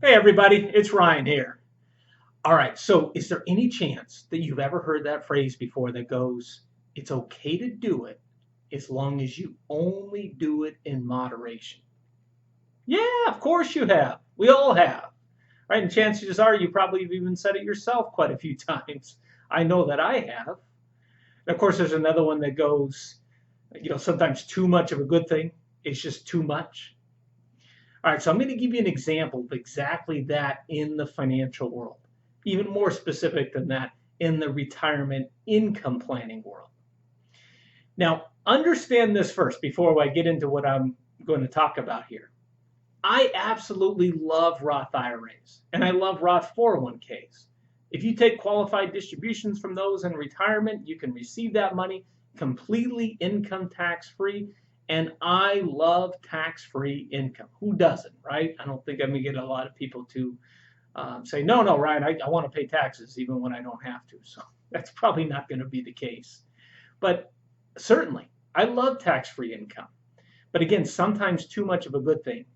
Hey everybody, it's Ryan here. All right, so is there any chance that you've ever heard that phrase before that goes, it's okay to do it as long as you only do it in moderation? Yeah, of course you have. We all have. Right? And chances are you probably have even said it yourself quite a few times. I know that I have. And of course, there's another one that goes, sometimes too much of a good thing is just too much. All right, so I'm going to give you an example of exactly that in the financial world. Even more specific than that, in the retirement income planning world. Now, understand this first before I get into what I'm going to talk about here. I absolutely love Roth IRAs and I love Roth 401ks. If you take qualified distributions from those in retirement, you can receive that money completely income tax free. And I love tax free income. Who doesn't, right? I don't think I'm going to get a lot of people to say, no, Ryan, I want to pay taxes even when I don't have to. So that's probably not going to be the case. But certainly, I love tax free income. But again, sometimes too much of a good thing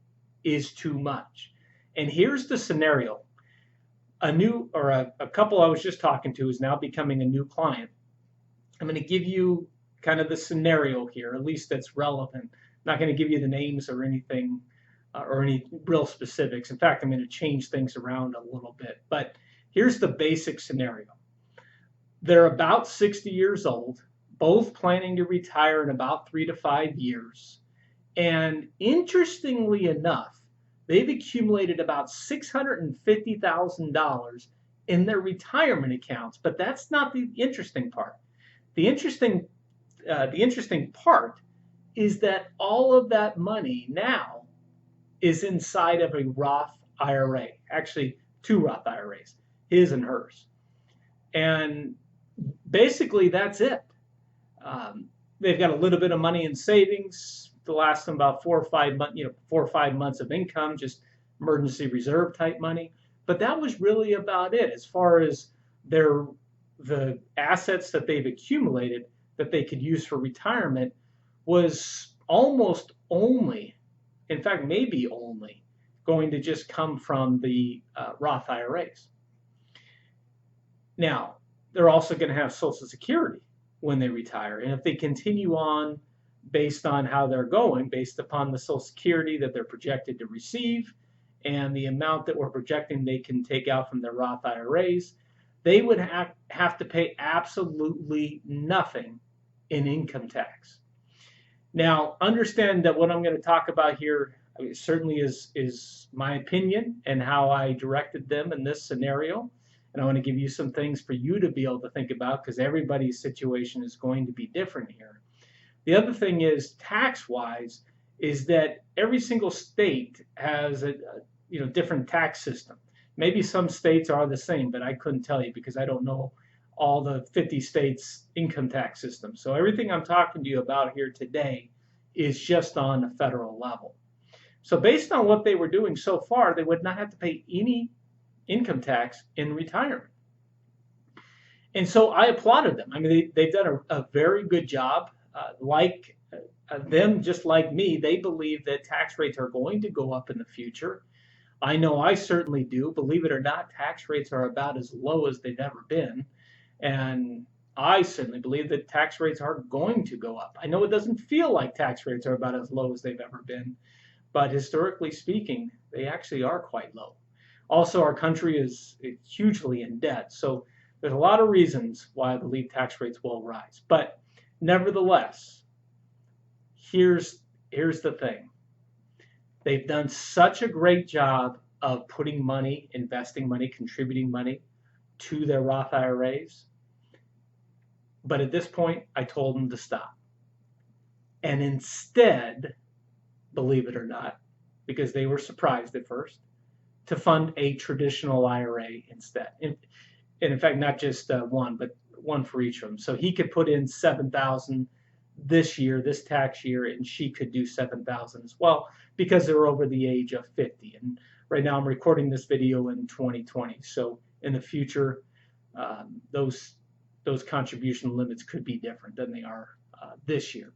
is too much. And here's the scenario. A couple I was just talking to is now becoming a new client. I'm going to give you kind of the scenario here, at least that's relevant. I'm not going to give you the names or anything or any real specifics. In fact, I'm going to change things around a little bit. But here's the basic scenario. They're about 60 years old, both planning to retire in about 3 to 5 years. And interestingly enough, they've accumulated about $650,000 in their retirement accounts. But that's not the interesting part. The interesting part is that all of that money now is inside of a Roth IRA. Actually, two Roth IRAs, his and hers. And basically, that's it. They've got a little bit of money in savings to last them about 4 or 5 months, 4 or 5 months of income, just emergency reserve type money. But that was really about it as far as the assets that they've accumulated that they could use for retirement was almost only, in fact, maybe only, going to just come from the Roth IRAs. Now, they're also going to have Social Security when they retire. And if they continue on based on how they're going, based upon the Social Security that they're projected to receive and the amount that we're projecting they can take out from their Roth IRAs, they would have to pay absolutely nothing in income tax. Now, understand that what I'm going to talk about here certainly is my opinion and how I directed them in this scenario. And I want to give you some things for you to be able to think about because everybody's situation is going to be different here. The other thing is tax-wise is that every single state has a different tax system. Maybe some states are the same, but I couldn't tell you because I don't know all the 50 states' income tax systems. So everything I'm talking to you about here today is just on a federal level. So based on what they were doing so far, they would not have to pay any income tax in retirement. And so I applauded them. I mean, they've done a very good job. Them, just like me, they believe that tax rates are going to go up in the future. I know I certainly do. Believe it or not, tax rates are about as low as they've ever been. And I certainly believe that tax rates are going to go up. I know it doesn't feel like tax rates are about as low as they've ever been, but historically speaking, they actually are quite low. Also, our country is hugely in debt. So there's a lot of reasons why I believe tax rates will rise. But nevertheless, here's the thing. They've done such a great job of putting money, investing money, contributing money to their Roth IRAs. But at this point, I told them to stop. And instead, believe it or not, because they were surprised at first, to fund a traditional IRA instead. And in fact, not just one, but one for each of them. So he could put in $7,000 this year, this tax year, and she could do $7,000 as well because they're over the age of 50. And right now I'm recording this video in 2020. So in the future, those contribution limits could be different than they are this year.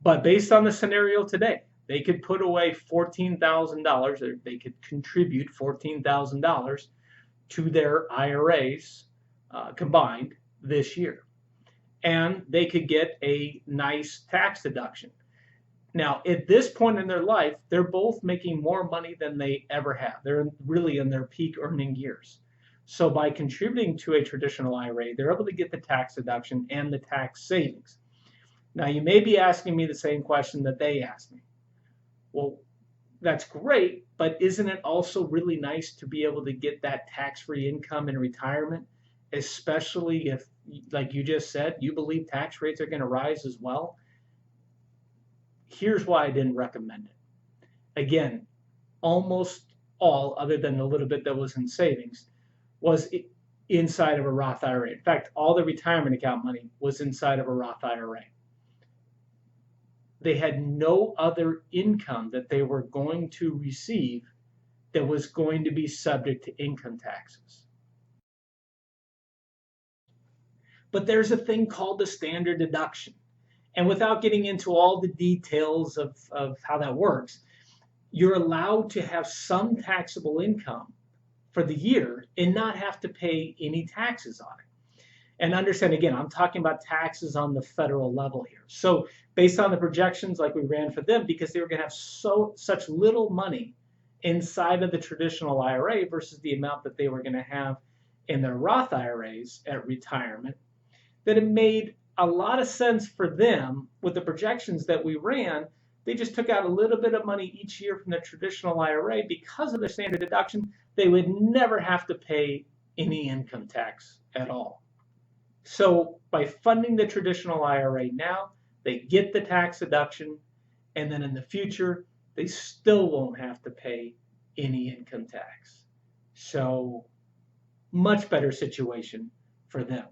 But based on the scenario today, They could put away $14,000, or they could contribute $14,000 to their IRAs combined this year. And they could get a nice tax deduction. Now, at this point in their life, they're both making more money than they ever have. They're really in their peak earning years. So by contributing to a traditional IRA, they're able to get the tax deduction and the tax savings. Now, you may be asking me the same question that they asked me. Well, that's great, but isn't it also really nice to be able to get that tax-free income in retirement, especially if, like you just said, you believe tax rates are going to rise as well? Here's why I didn't recommend it. Again, almost all, other than a little bit that was in savings, was inside of a Roth IRA. In fact, all the retirement account money was inside of a Roth IRA. They had no other income that they were going to receive that was going to be subject to income taxes. But there's a thing called the standard deduction. And without getting into all the details of how that works, you're allowed to have some taxable income for the year and not have to pay any taxes on it. And understand, again, I'm talking about taxes on the federal level here. So based on the projections like we ran for them, because they were going to have such little money inside of the traditional IRA versus the amount that they were going to have in their Roth IRAs at retirement, that it made a lot of sense for them with the projections that we ran. They just took out a little bit of money each year from the traditional IRA because of the standard deduction. They would never have to pay any income tax at all. So by funding the traditional IRA now, they get the tax deduction, and then in the future, they still won't have to pay any income tax. So much better situation for them.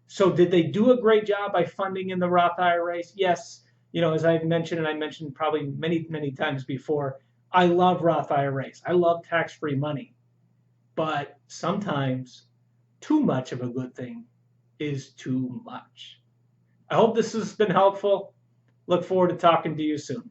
So did they do a great job by funding in the Roth IRAs? Yes. As I mentioned, and I mentioned probably many, many times before, I love Roth IRAs. I love tax-free money. But sometimes too much of a good thing is too much. I hope this has been helpful. Look forward to talking to you soon.